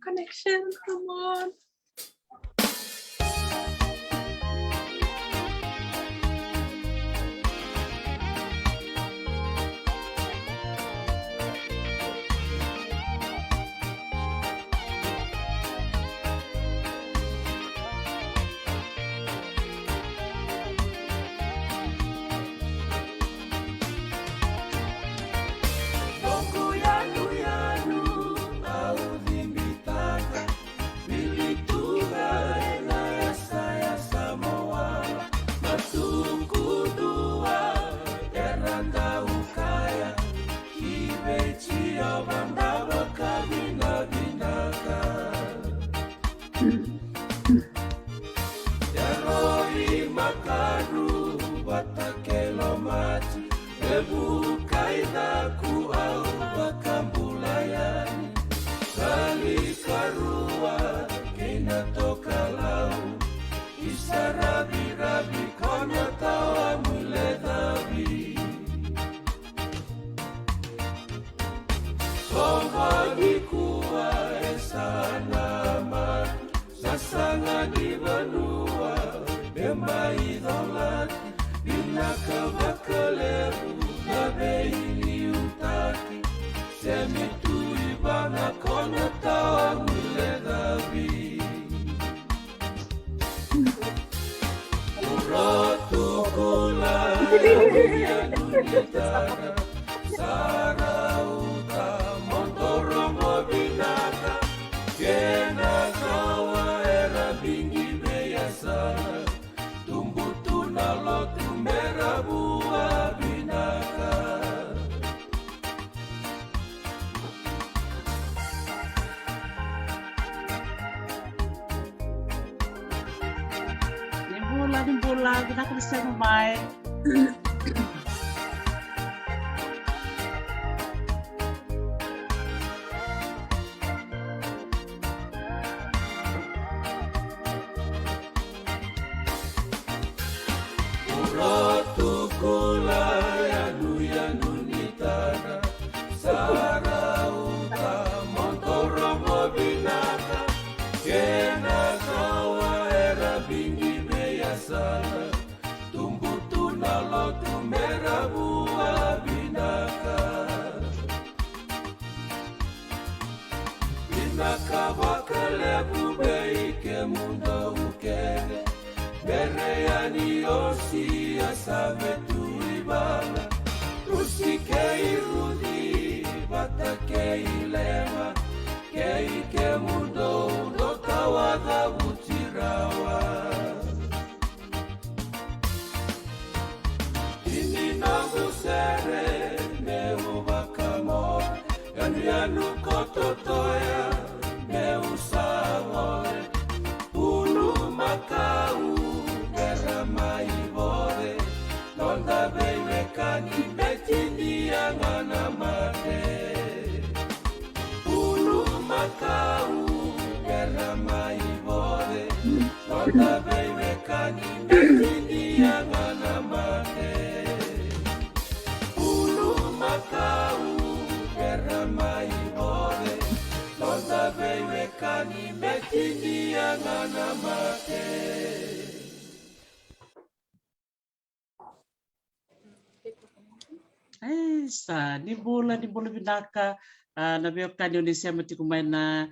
Connection, come on. Levukaidaku au vakambulayani Kalikarua kena toka lau Isarabi-rabi kona tawa mule dabi Kongoni kuwa esana mati Sasanga di benua Demaidolati Binaka vakalevu veivutaki semitui bana kona tawa mule dabi urotukula yanunitaka sarauta montorongo binaka kena kawa era bingi beyasana tumbutuna lotu merabua binaka Nimbola, binaka bersama mai. Urotukula yanunitana sarauta montorongo binaka kena kawa era bingi beyasana tumbutuna lotu merabua binaka binaka vakalevu beike mundo ukene Bereyani osi asabe tuibana Usikei rudi batakei lema Kei ke mundo udokawaga butirawa Ini nangu sere meu bakamor Yanu kototoya meu savore Unu makau Maivore, nonda veivekani betini angana mate. Ulu makau era maivore, nonda veivekani betini angana mate. Ulu makau era maivore, nonda veivekani betini angana mate. Nimbola binaka na beokani Unise Matuku mai na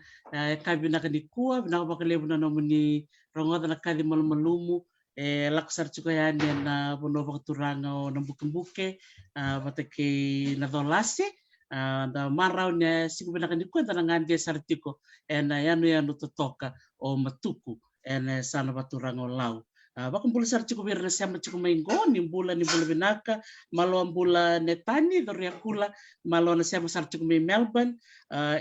kabinaka ni kua binaka vakalevu na nomuni rongoda na kali malumalumu lakusar chuko yani na bono vakaturanga o na buke vatake na dolasi da marau ne siku binaka ni kua na ngandi sartiko na yanu Totoka o Matuku sana vaturanga o lau. Bakang sar cukup birna sama cukup maingoni bulan binaka Malo bulan netani Coriakula Malo na sama sar cukup Melbourne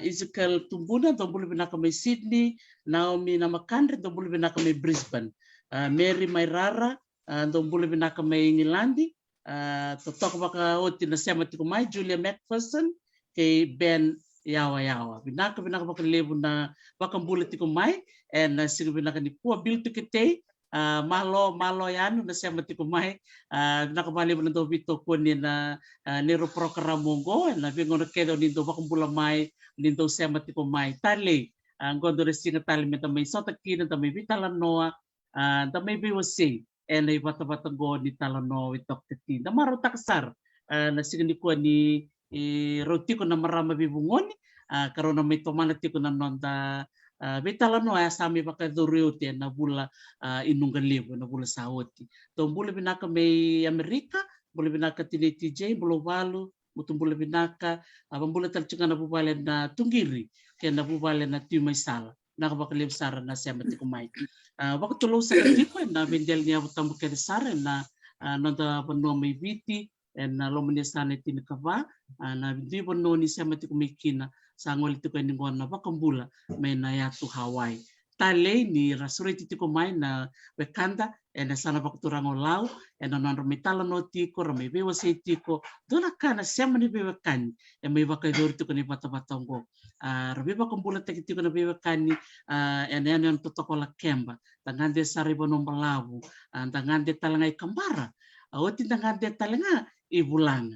Ezekiel tumbuna do bulan binaka mai Sydney Naomi nama Kandri do bulan binaka mai Brisbane Mary mai Rara do bulan binaka mai Ngilandi Totoka baka oti na sama cukup mai Julia Macpherson ke Ben yawa binaka baka lebu na bakang bulan cukup mai na sigu binaka ni pua bil tu kete Malo yan, na siya matikumay, nakabali mo nito bito ko ni na niro program monggo, na bingon kedo nito bakumbulamay, nito siya matikumay. Tali, ang gondo resinga tali meta may sotakina, may bitalanoa, may biwasi, and ay bata-bata go ni talano itok titi. Na marotaksar, na sigani ko ni roti ko na marama bibungoni, karon na may tomanati ko na nonda Betalano ay sami pakaduriuti na bula inunggan libo na bula sawoti. Tong bula binaka may Amerika, bula binaka TJ, bula walo, mutung bula binaka, abang bula talcunga na bubalen na tunggiri, kaya na bubalen na tumay sala. Nakabakalim sara na siya matikumay. Bakit tulo sa katipo na bindel niya butang bukay sara na nanda banua may biti, and lomanya sana tinakaba, na hindi banua ni siya matikumay kina, sa ngol ito kayo na bakambula may nayatu Hawaii. Tale ni rasuriti tiko may na wekanda na sana bakuturang olaw na may talano tiko ramay bewasay tiko doon ka na siya man ibewakan may bakador tiko ni bata-batang ko. Rabi bakambula tiko na bewakani yan yung Totoka la kemba tangande saribo ng malabu tangande talangay kambara otin tangande talanga ibulang.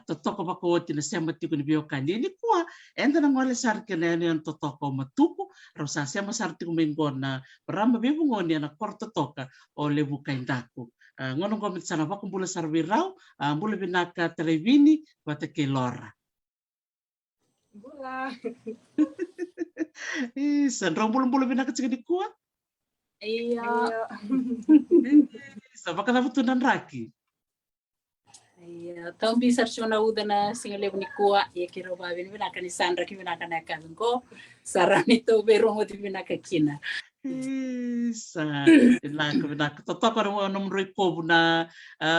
Totoka bako tina sema tiko ni bio kandi ni kuwa enda na ngole sar kene ni Totoka Matuku rosa sema sar tiko mengon na rama vivugoni na kor Totoka o Levukaidaku ngono gomit sana bako bula sar Drau bula binaka Taraivini Wati Coriakula Bula. San bula binaka tsika ni kuwa Iya. Sa baka na butunan raki. Iya, tau bisa sona uda na singale ni kuwa ya kiro babin bina kan sandra ki bina kan akan ko sarani to berong oti bina kina. Isa binaka Totoka no nomro ko na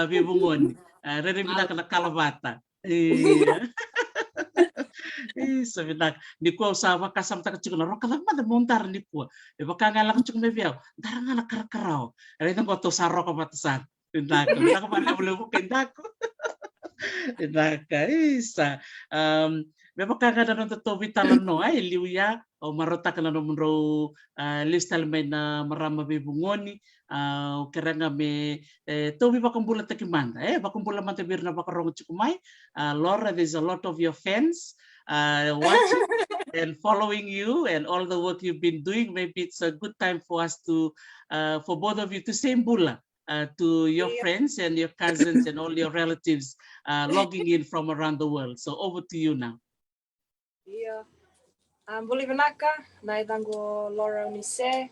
vivugoni. Rere binaka na kalougata. Iya. Isa binaka ni ko sa kasam ta kachiko na rokala mada montar ni ko. E baka ngala kachiko me biao. Daranga na karakarao. Rere ko to sa roka batasan. Binaka pa na Levukaidaku. Binaka isa. Memang kagada nang totoo vitalano ay liuya o marota ka na nomro listal may na marama vivugoni keranga me tobi bakambula takimanda bakambula manta bir na bakarong chikumay Laura, there's a lot of your fans watching and following you and all the work you've been doing. Maybe it's a good time for us to for both of you to say mbula to your friends and your cousins and all your relatives logging in from around the world. So over to you now. Iya. Vuli binaka na idango Laura Unise.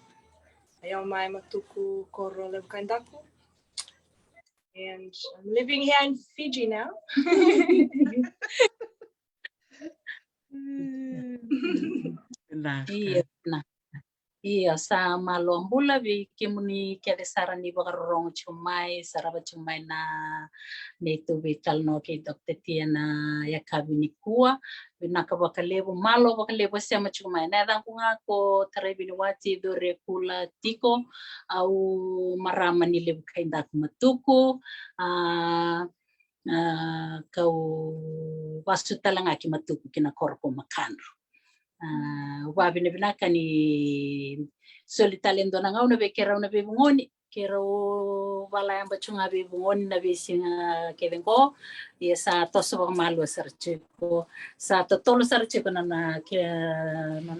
Ayaw may Matuku koro Levukaidaku. And I'm living here in Fiji now. Iya, nah. Iya, sa Malo ambula vi kemuni kede sarani bakarong chumai saraba chumai na neto vital no ke dokte tiana ya kabini kuwa binaka vakalevu Malo vakalevu sama chumai na dan kunga ko Taraivini Wati Coriakula tiko au marama ni Levukaidaku Matuku kau wasu talanga ki Matuku kina korpo makandro. Wabi na binaka ni solitalendo na ngau na be kera na be vugoni kera wala yang bacunga be vugoni na be singa kedengo ya sa toso Malo sarcheko sa totolo sarcheko na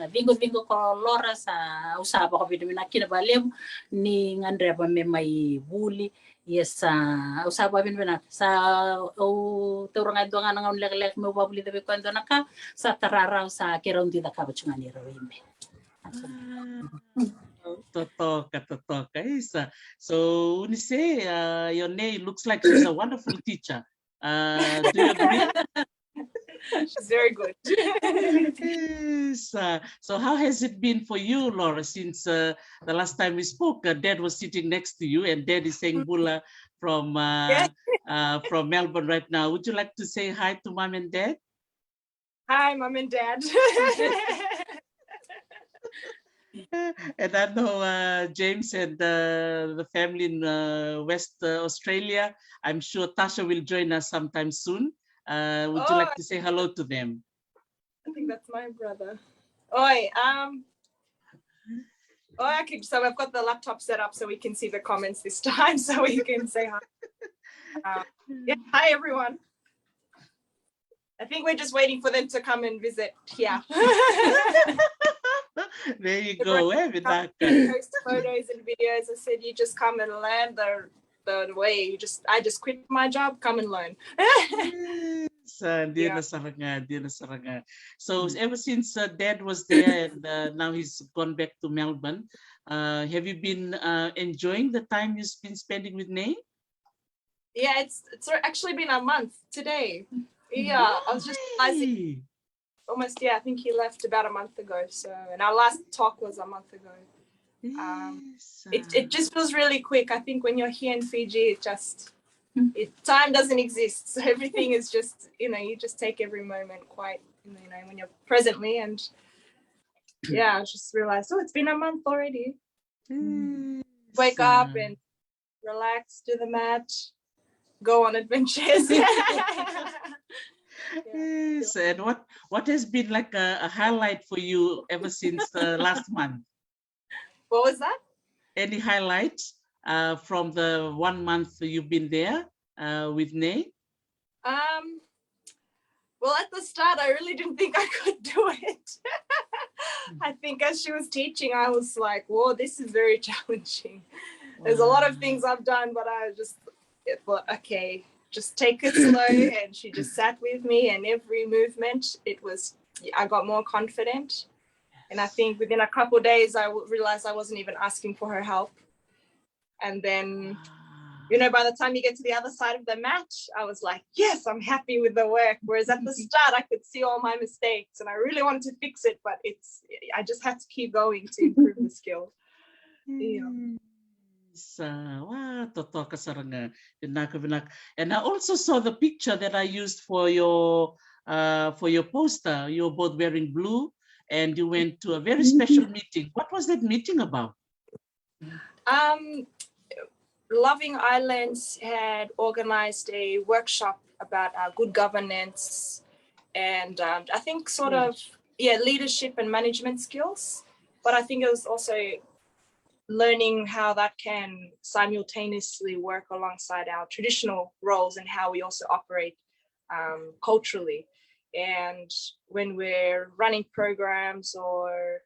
bingo ko Laura sa usaba ko bidina kina balem ni ngandre ba me mai Vuli yes usaba bina sa o turang ado nga nang lek mo babuli tabi ko ando naka sa tararaw sa kiraw di da ka bacunga ni rawime. Totoka isa. So Unise, your name looks like she's a wonderful teacher. Do you agree? She's very good. Yes. So how has it been for you, Laura, since the last time we spoke? Dad was sitting next to you and Dad is saying bula from Melbourne right now. Would you like to say hi to Mom and Dad? Hi, Mom and Dad. And I know James and the family in West Australia. I'm sure Tasha will join us sometime soon. Would you like to say hello to them? I think that's my brother. Oi, Oh, okay. So I've got the laptop set up so we can see the comments this time, so we can say hi. Yeah, hi everyone. I think we're just waiting for them to come and visit here. There you go, Vinaka. Post photos and videos. I said, you just come and learn the way. I just quit my job, come and learn. Dia na. So ever since Dad was there and now he's gone back to Melbourne, have you been enjoying the time you've been spending with Nay? Yeah, it's actually been a month today. Yeah, I was just realizing almost, I think he left about a month ago. So, and our last talk was a month ago. It just feels really quick. I think when you're here in Fiji, time doesn't exist. So everything is just, you just take every moment quite, when you're presently. And yeah, I just realized, it's been a month already. Wake up and relax, do the mat, go on adventures. Yes, and what has been like a highlight for you ever since last month? What was that? Any highlights from the 1 month you've been there with Nay? Well, at the start, I really didn't think I could do it. I think as she was teaching, I was like, whoa, this is very challenging. There's a lot of things I've done, but I just thought, okay, just take it slow. And she just sat with me, and every movement, I got more confident. And I think within a couple of days, I realized I wasn't even asking for her help. And then, by the time you get to the other side of the mat, I was like, yes, I'm happy with the work. Whereas at the start, I could see all my mistakes and I really wanted to fix it, but I just had to keep going to improve the skill. Totoka saranga. And I also saw the picture that I used for your poster. You're both wearing blue and you went to a very special meeting. What was that meeting about? Loving Islands had organized a workshop about good governance and I think sort of leadership and management skills. But I think it was also learning how that can simultaneously work alongside our traditional roles and how we also operate culturally. And when we're running programs or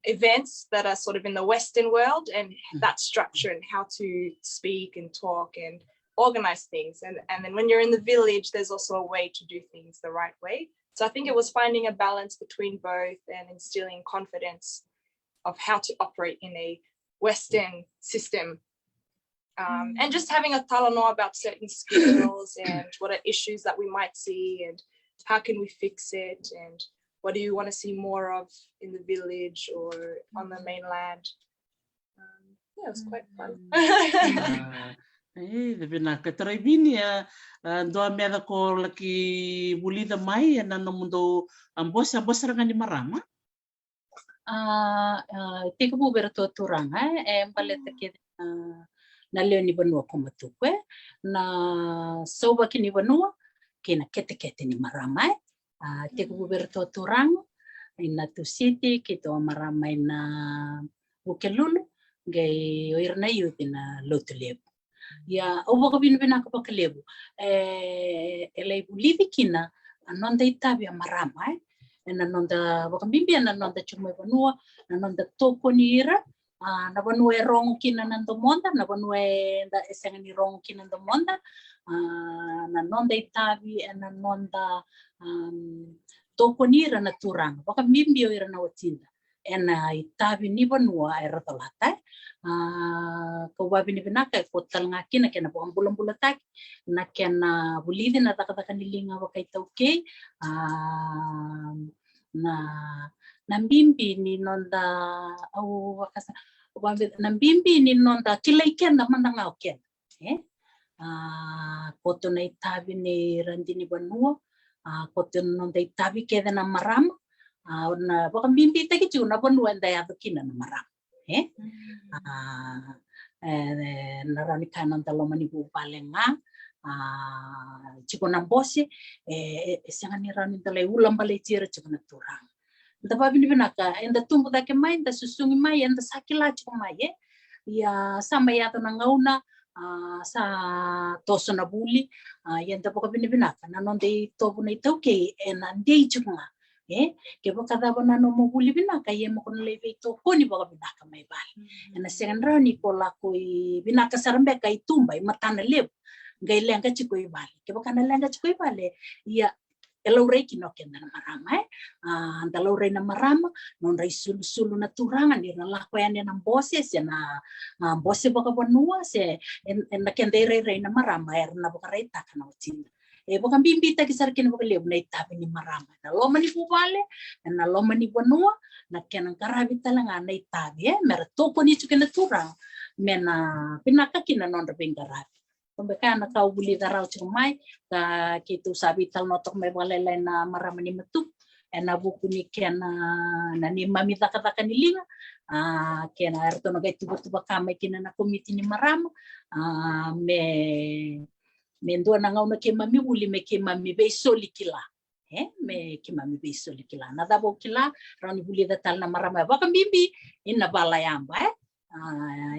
events that are sort of in the Western world, and that structure and how to speak and talk and organize things. And then when you're in the village, there's also a way to do things the right way. So I think it was finding a balance between both and instilling confidence of how to operate in a Western system. And just having a talanoa about certain skills and what are issues that we might see and how can we fix it and what do you want to see more of in the village or on the mainland? It was quite fun. Taraivini doa mera ko laki Vuli da mai na mundo ambos ranga ni marama. Tika bu berato turanga baleta ke na leo ni banua ko Matuku na soba ki ni banua kina kete ni marama. Tika bu berato turanga ina tu city kito marama ina bukelulu gai oirna yuti na lotulebu. Ya obo ko binbina ko vakalevu elei bulivi kina anonda itabi marama na nonda vakambimbi na nonda chumwe vanua na nonda toko ni ira na vanua rongo kina nando monda na vanua da esenga ni rongo kina nando monda na nonda itabi na nonda toko ni ira na turanga vakambimbi o ira na watinda ena itabi ni vanua era talata ko wabi ni binaka ko talanga kina kena po ambulan tak na kena bulidi na takataka nilinga wakaitauke na mbimbi ni nonda au wakasa na mbimbi ni nonda kilaiken na mandanga oken koto na itabi ni randini banua koto nonda itabi keda na maram na wakambimbi takitu na banua ndaya kina na maram narani kanan Loloma ni bu palenga chiko na bosi senga ni rani tale ulam bale tira chiko na turang Da babini binaka enda tumbu dake mai enda susungi mai enda sakila chiko mai ya sama yato na ngauna sa toso na buli yenda boka bini binaka na nonde tobu na itau ke ena ndei chiko ke boka daba na no mo buli binaka ye mo kono leve to koni boka binaka mai bali ena senra ni kola koi binaka sarambe kai tumba matana lebu ngai lenga chiko ibali ke boka na lenga chiko ibali ya elaurei kino kenda na marama anda laurei na marama non rai sulu na turangan ni na lako ya na bose se na bose boka bonua se en na kenda rei na marama na boka rei takana utinda boka bimbita kisar kina boka lebu na itabi ni marama na loma ni bubale na loma ni bonua na kena karabi talanga na itabi mera toko ni chukena turang mena pinaka kina non rai karabi pembeka na kau buli Drau mai ka kitu sabi tal notok mai balai na marama ni Matuku ena buku ni kena na ni mami taka ni linga kena erto na gai tuba kama kina na komiti ni marama me ndo na ngau na ke mami buli me ke mami be soli kila me ke mami be soli kila na dabo kila rani buli da tal na marama ba kan bibi ina balai amba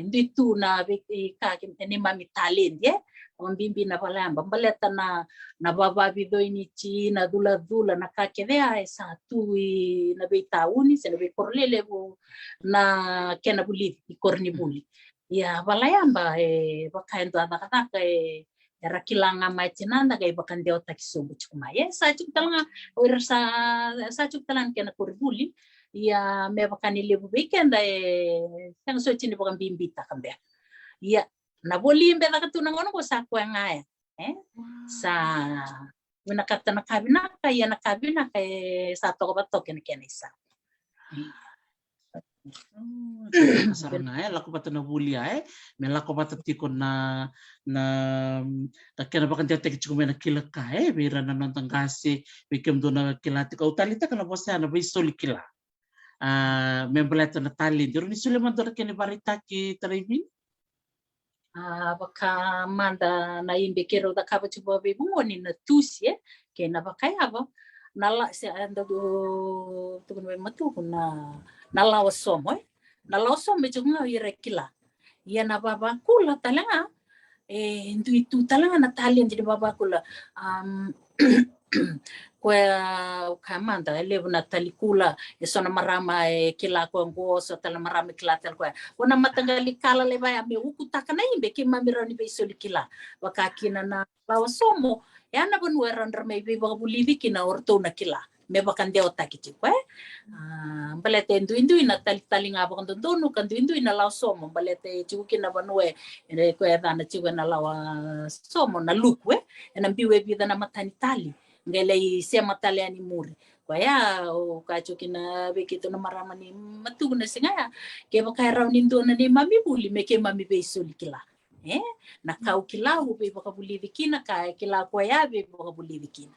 indi tu na ka ni mami talent on bimbi na balamba baleta na baba bido inichi na dula na kakevea satu na beitauni se na be korlele na kena buli ikorni buli ya balayamba bakaendo adakata era kilanga mai tinanda ga bakan deo takisumbu chukuma sa chuktalanga or sa chuktalan kena korbuli ya me bakani lebu weekend tang so chini bakan bimbi takambe ya na bolimbe na katuna ngono ko sa ko ngaya sa wina kata na kabina kaya na kabina kay sa to bato ken isa saranga lako bata na vulia me lako bata tiko na kena bakan te chikume na kilaka bira na nantang kasi bikem do na kilati ko talita kana bosa na bisol kila membeleta na tali diro ni Suleman do kene barita ki Taraivini baka manda na imbe kero da kaba chuba veivugoni na tusi ke na bakayaba nala se anda do tukun me Matuku na lawa somo na lawa somo junga ire kila ya na vavakula talanga itu talanga na talian jadi vavakula kwa kamanda levu na talikula sona marama kila ko ngoso tala marama kila tel kwa ona matangali kala leva ya me ukutaka na imbe ke mamira ni beso kila wakakina na lawa somo ya na bonwa randra me be bakabuli kina orto na kila me bakan deo takiti kwa balete ndu na talitali nga bakan dono kan ndu na lawa somo balete chukina banwe kwa dana chiwe na lawa somo na lukwe na mbiwe bida na matani tali ngelai sema taliani muri kwa ya o kacho kina bekito na marama ni Matuku na singa ke baka rauni ndo na ni mami buli me ke mami be soli kila na kau kila be baka buli dikina ka kila kwa ya be baka buli dikina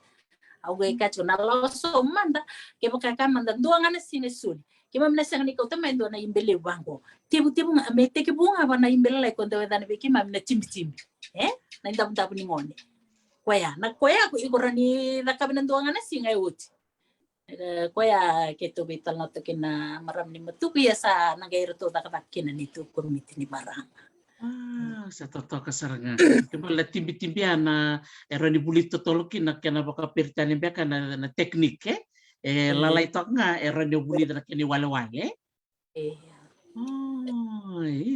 au ga kacho na loso manda ke baka ka manda ndo ngana sine soli ke mami na singa ni ko tama ndo na imbele bango tibu me te ke bunga bana imbele lai ko ndo dana be ke mami na chimbi na ndabu ni ngone kwaya na kwaya ko igorani na kabinanduangan na singa uti kwaya keto bital na to kina maram ni Matuku ya sa nagairo to dakakin nito komite ni marama sa Totoka saranga kembali timbi-timbian na era ni Vuli Talitali na kena baka pertani beka na teknik lalai tok nga era ni Vuli na keni wale-wale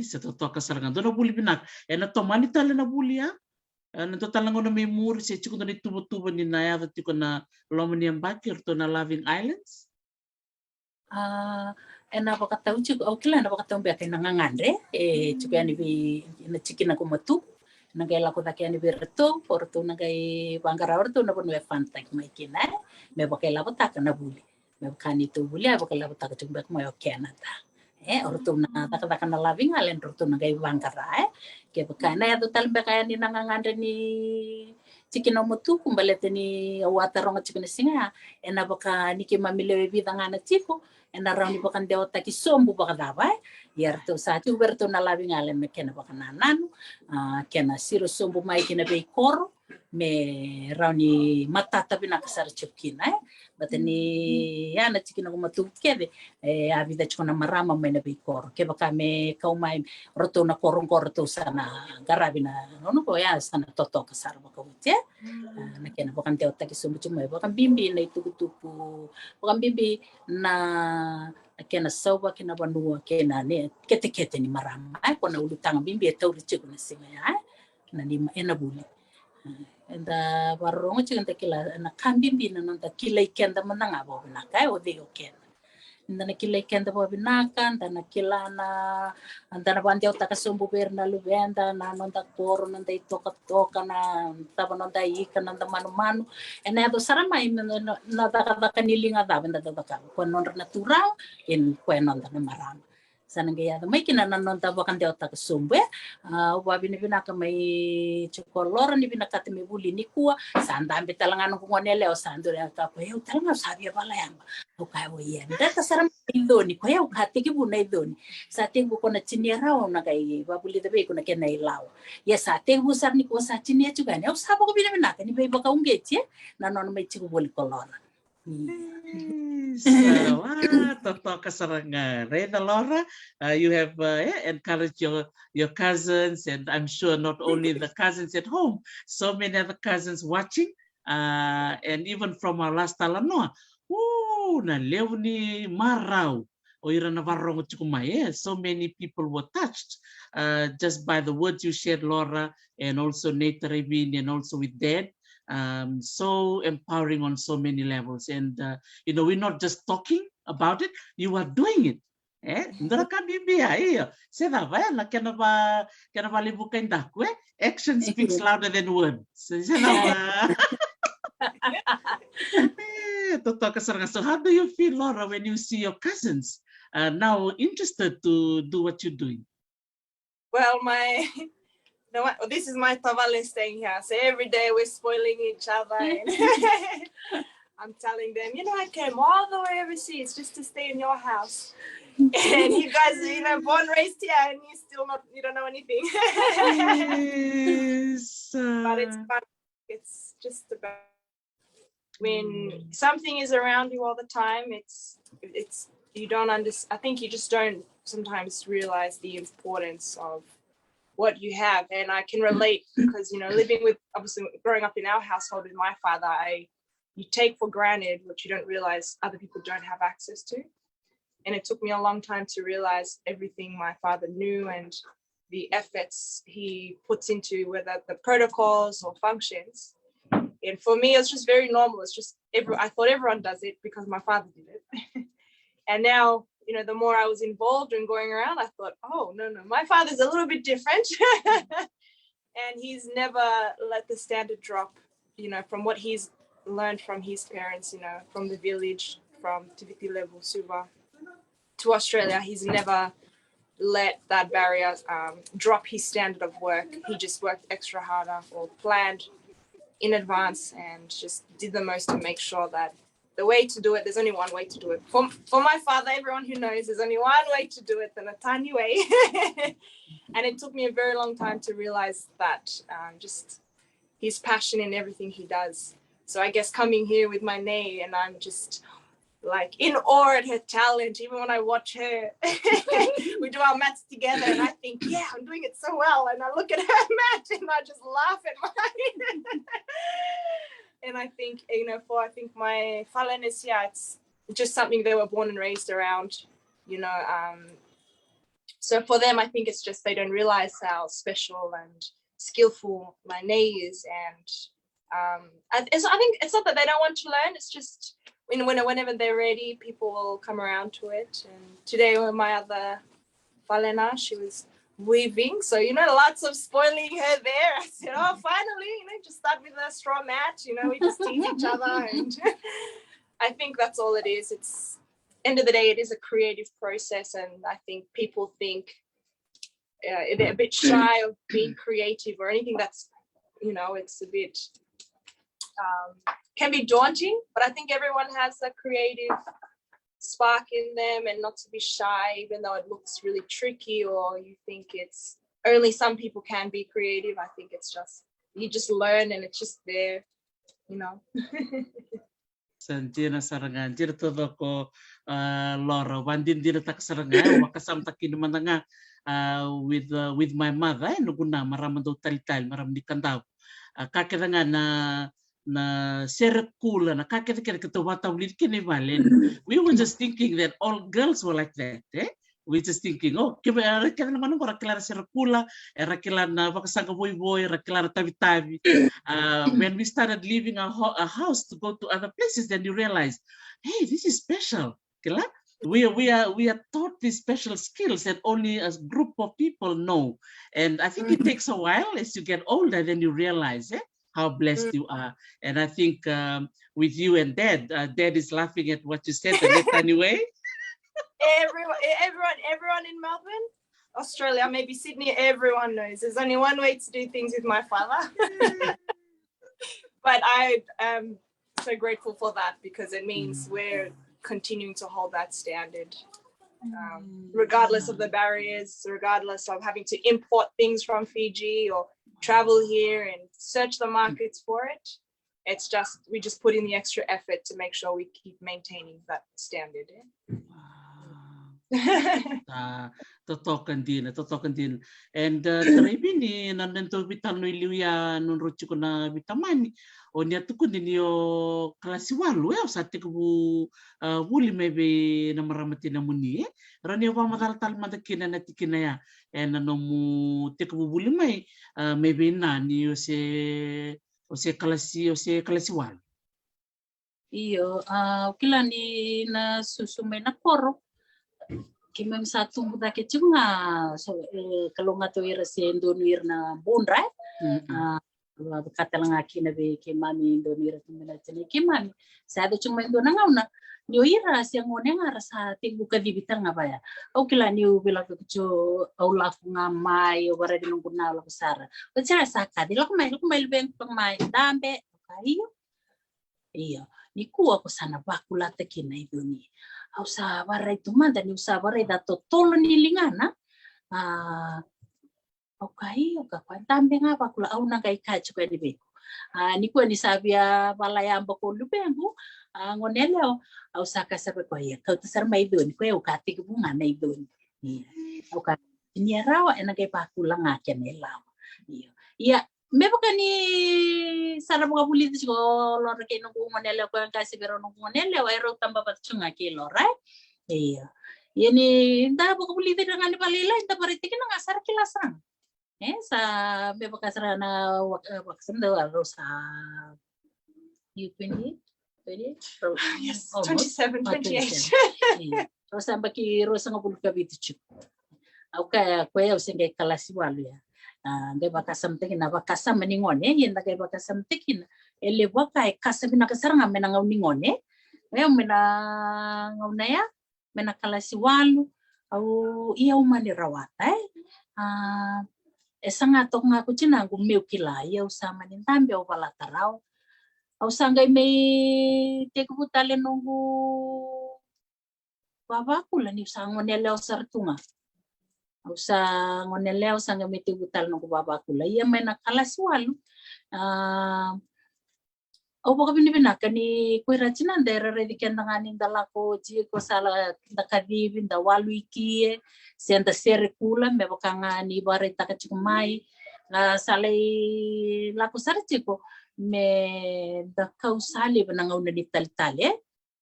sa Totoka saranga do na Vuli binak na tomani tala na Vuli nanto talango na may muri sa chiko na tubo-tubo ni Naya at ko na Loloma ni Bakir to na Loving Islands na bakataw chiko okila na bakataw beka nangangandre chiko yani bi na chikina ko Matuku nagay ko daki ani berto porto nagay bangara orto na bonwe fantak mai kina me bakay labata na Vuli me bakani to Vuli bakay labata chiko bek mo Canada orto na taka na Loving Island orto nagay bangara ke bakana ya total bakaya ni nangangandre ni chikina Matuku balete ni watarong chikina singa ena baka ni ke mamile vida ngana chiko ena rauni bakan deo taki sombu baka daba yerto sa chu berto na Loving Island me kena baka nananu kena siro sombu mai kena be koro me rauni matata bina kasar chukina Batani ana tikina ko Matuku keve a vida chona marama mai na bikor ke baka me kau mai roto na korong korto sana garabina no ko ya sana Totoka sar baka utia na kena bakan te otaki sumbu chuma bakan bimbi na tuku bakan bimbi na kena sauba kena banua kena ne kete ni marama ai kona ulutanga bimbi e tau riche kuna singa ya na ni ena Vuli enda barongo chiganta kila na kambimbi na nonta kila ikenda mananga bo na kai o de okena ndana kila ikenda bo binaka ndana kila na ndana bandi o takasumbu berna luveda na nonta koro nonta toka na taba nonta ika nonta manu ena do sarama na daka nilinga da benda daka ko nonra natural en ko nonta na marama sananga ya mai kina nonta bakan de otak sumbu wa binaka mai chokolora ni binaka te me Vuli ni kua sanda ambe talangano ko ngonele o sando ya ka ko eu talanga sabia bala yamba o ka o ye ndata sara indoni ko eu ka te ki buna idoni sa te ko na chinera o na kai wa Vuli de be ko na kena ilao ya sa te bu sar ni ko sa chinia juga ne o sabo ko binaka ni be baka ungetie na non mai chiku Vuli kolora So, Totoka saranga. Reda Laura, you have encouraged your cousins, and I'm sure not only the cousins at home, so many other cousins watching, and even from our last talanoa. Na leo ni marau. O ira na varongo tukumai. So many people were touched just by the words you shared, Laura, and also Taraivini, and also with Dad. So empowering on so many levels, and we're not just talking about it, you are doing it. Ndora ka bibi ai se da vai na kena ba Levukaidaku action speaks louder than words. Se na Totoka saranga. So how do you feel, Laura, when you see your cousins now interested to do what you're doing? Well, this is my tavale staying here. So every day we're spoiling each other. And I'm telling them, I came all the way overseas just to stay in your house. And you guys are born, raised here, and you don't know anything. Yes. But it's fun. It's just about when something is around you all the time, it's you don't understand. I think you just don't sometimes realize the importance of what you have. And I can relate because, living with, obviously growing up in our household with my father, you take for granted what you don't realize other people don't have access to. And it took me a long time to realize everything my father knew and the efforts he puts into whether the protocols or functions. And for me, it's just very normal. It's just, I thought everyone does it because my father did it. And now, the more I was involved in going around, I thought, oh, no, my father's a little bit different. And he's never let the standard drop, from what he's learned from his parents, from the village, from Tiviti level, Suva, to Australia. He's never let that barrier drop his standard of work. He just worked extra harder or planned in advance and just did the most to make sure that the way to do it, there's only one way to do it. For my father, everyone who knows, there's only one way to do it, and a tiny way. And it took me a very long time to realize that, just his passion in everything he does. So I guess coming here with my nay, and I'm just like in awe at her talent. Even when I watch her, we do our mats together, and I think, yeah, I'm doing it so well. And I look at her mat, and I just laugh at mine. And I think, I think my whalenes, it's just something they were born and raised around, So for them, I think it's just they don't realize how special and skillful my nay is. And I think it's not that they don't want to learn. It's just whenever they're ready, people will come around to it. And today, with my other whalena, she was weaving, so lots of spoiling her there. I said, oh, finally, just start with a straw mat, we just tease each other. And I think that's all it is. It's end of the day, it is a creative process, and I think people think they're a bit shy of being creative or anything that's it's a bit can be daunting, but I think everyone has a creative spark in them, and not to be shy, even though it looks really tricky or you think it's only some people can be creative. I think it's just, you just learn and it's just there, Sanjira sarangan jira todo ko Laura wandin dira tak sarangan wakasam takin mananga with my mother nuguna maram do talital maram di kandau kakiranga na serekula na kakir kita wata ulit kini valen. We were just thinking that all girls were like that, we just thinking, oh, kaya naman ko rakilala serekula, rakilala na wakasanga boy, rakilala tabi-tabi. When we started leaving our house to go to other places, then you realize, hey, this is special. Kila? We are taught these special skills that only a group of people know. And I think it takes a while as you get older, then you realize how blessed you are. And I think with you and Dad, Dad is laughing at what you said, anyway. Everyone in Melbourne, Australia, maybe Sydney, everyone knows there's only one way to do things with my father. But I am so grateful for that because it means we're continuing to hold that standard. Regardless of the barriers, regardless of having to import things from Fiji or travel here and search the markets for it. It's just, we just put in the extra effort to make sure we keep maintaining that standard. Totoka din. And Taraivini nandito bital no iliuya non rochi ko na bitamani. O niya tuko din yo kalasiwalu sa tiku Vuli maybe na maramati na muni. Rani wa madaltal madakina na tikina ya. And ano mo tiku Vuli may maybe na niyo se kalasiwalu. Iyo, kila ni na susumay na koro. Kimem satu muda kecil nga so kalau nga to ira se indonir na bundra kata lang aki na be ke mami indonir tumela tene ke mami sa do cuma indona nga ni ira se ngone nga rasa tingu ka dibital nga baya au kila ni ubela ko cho au la nga mai o bara di nunguna la besar o cha saka di lo mai ben pang mai dambe kayo iya ni kuwa ko sana vakula te kina idoni au sa barai tu manda ni usa barai da totolo ni lingana au kai o ka tambe nga vakula au na kai ka chuka ni be ni ko ni sabia balaya ambako lubengu ngonele au saka sabe ko ya ka tsar mai idoni ko ka ti ku nga na idoni au ka ni rawa ena kai vakula nga kenela iya mebo kani sara mga politics ko lor kay nung ngonele ko ang kasi pero nung ngonele wa ero tamba patchunga kay lora iya yani nda mga politics nga ni palila inta paritikin nga sara kilasang sa mebo kasara na waksam daw aro sa U20 yes 27 28 rosa baki rosa nga bulka bitichu okay ko ya usenge kalasiwalu ya de bakasam tekin bakasam meningone yen da bakasam tekin ele wakai kasam na kasaranga menanga uningone mena ngauna ya mena kalasiwalu au ia umani rawata esanga tok nga kuchina gumeu kila ia usama nintambe au balatarau au sangai me tekubutale nungu vavakula ni usangonele osartunga usa ngoneleo sanga meti butal no vavakula ia mena kalasiwalu au baka binibina kani kuirachina ndera redi kendangani ndalako ji ko sala ndakadi binda walu ikie senda serekula me baka ngani bare takachikumai salai lako sarchiko me da kausali bananga una di talitali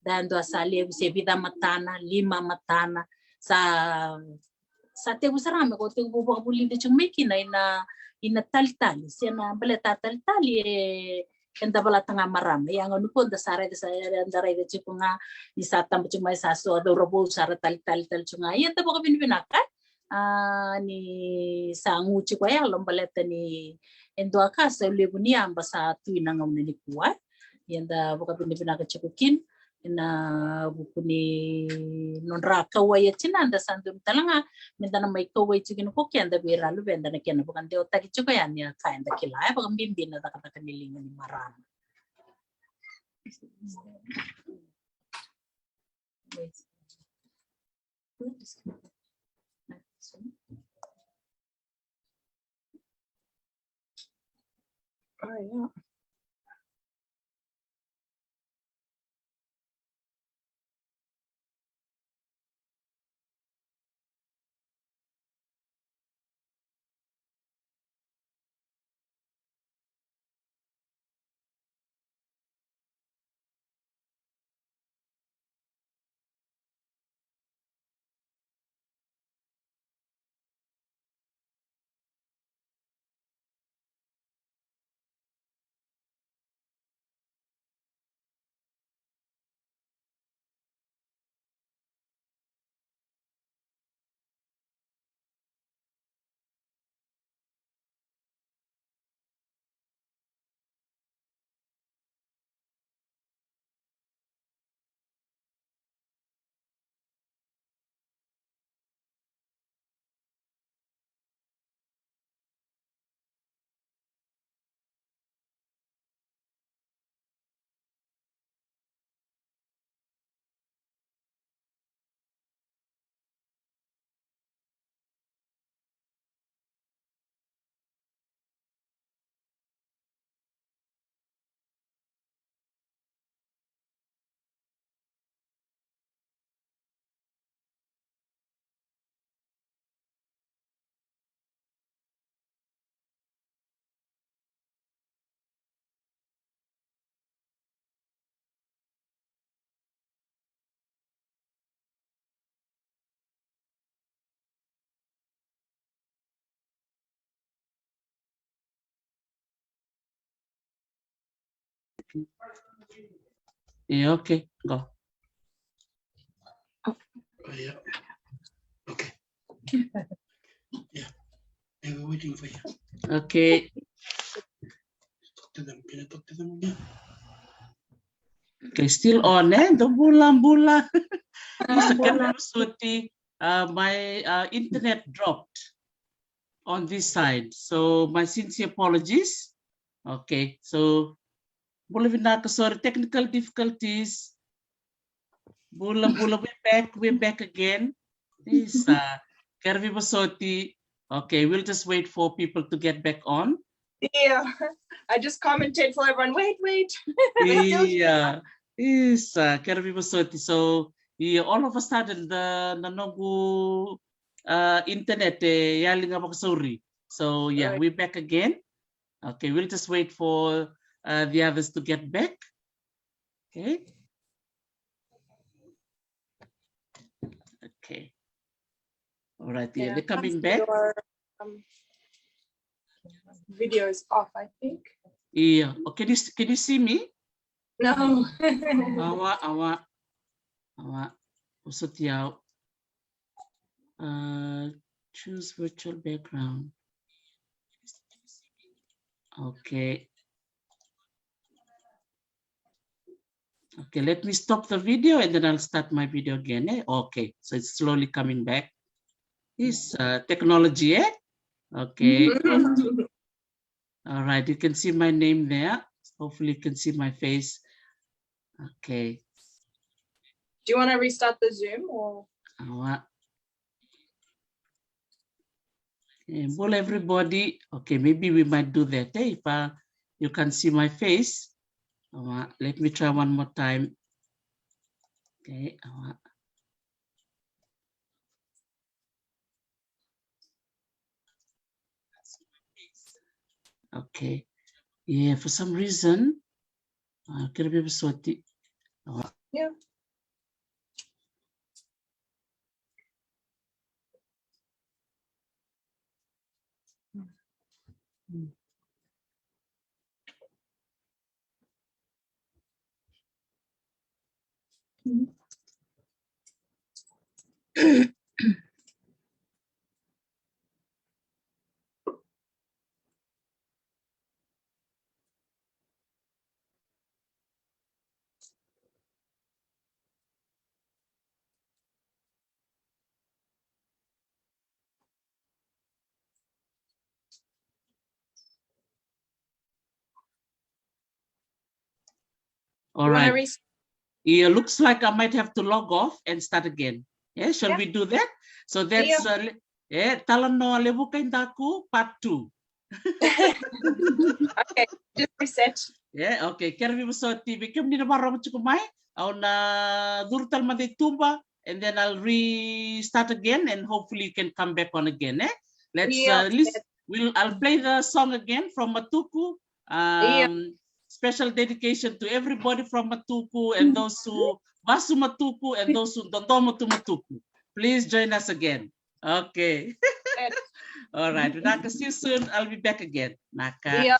dando asali se vida matana 5 matana sa te busarame ko te bubu Vuli de chumeki na ina talitali sena baleta talitali enda balata nga marame yang anu ko da sare da ndare de chipunga ni sa tambo chumai sa so do robo sara talitali chunga yenta baka binbinaka ni sa nguchi ko ya lombaleta ni endo akasa lebuni amba sa tuina ngamne ni kuwa yenda baka binbinaka chikukin na bukuni nodra kawaya chinanda sandum talanga mendana mai kawai chikin ko kenda bera lu benda na kena bukan deo taki chuka ya ni kaenda kila ya bukan bimbi na kata kanilinga ni maram oh yeah Okay. Yeah, okay, go. Oh, yeah. Okay. Yeah. They were waiting for you. Okay. Talk to them. Can I talk to them? Yeah. Okay, still on, eh? The bula. My internet dropped on this side, so my sincere apologies. Okay, so sorry, technical difficulties. Bula, we're back again. Is Kervi Basoti. Okay, we'll just wait for people to get back on. Yeah, I just commented for everyone. Wait. Yeah, is Kervi Basoti. So yeah, all of a sudden the nanogu internet yaling sorry. So yeah, Right. we're back again. Okay, we'll just wait for the others to get back. Okay. Okay. All right, yeah, they're coming back. Your video is off, I think. Yeah. Oh, can you see me? No. Awa. Usut yaw. Choose virtual background. Okay. Okay, let me stop the video and then I'll start my video again. Eh? Okay, so it's slowly coming back. This technology, eh? Okay. All right, you can see my name there. Hopefully you can see my face. Okay. Do you want to restart the Zoom or? Well, everybody. Okay, maybe we might do that. Eh? If you can see my face. Let me try one more time. Okay. Okay. Yeah, for some reason, Yeah. All right. Yeah, looks like I might have to log off and start again. Yeah, shall we do that? So that's Talano Levukaidaku part 2. Okay, just reset. Yeah, okay. Kervi Basoti, become Nina Barama Chukumai, on Durtal Made Tumba, and then I'll restart again and hopefully you can come back on again. Eh? Let's listen. I'll play the song again from Matuku. Special dedication to everybody from Matuku and those who Basu Matuku and those who Dondomo to Matuku. Please join us again. Okay. All right. Naka, see you soon. I'll be back again. Naka.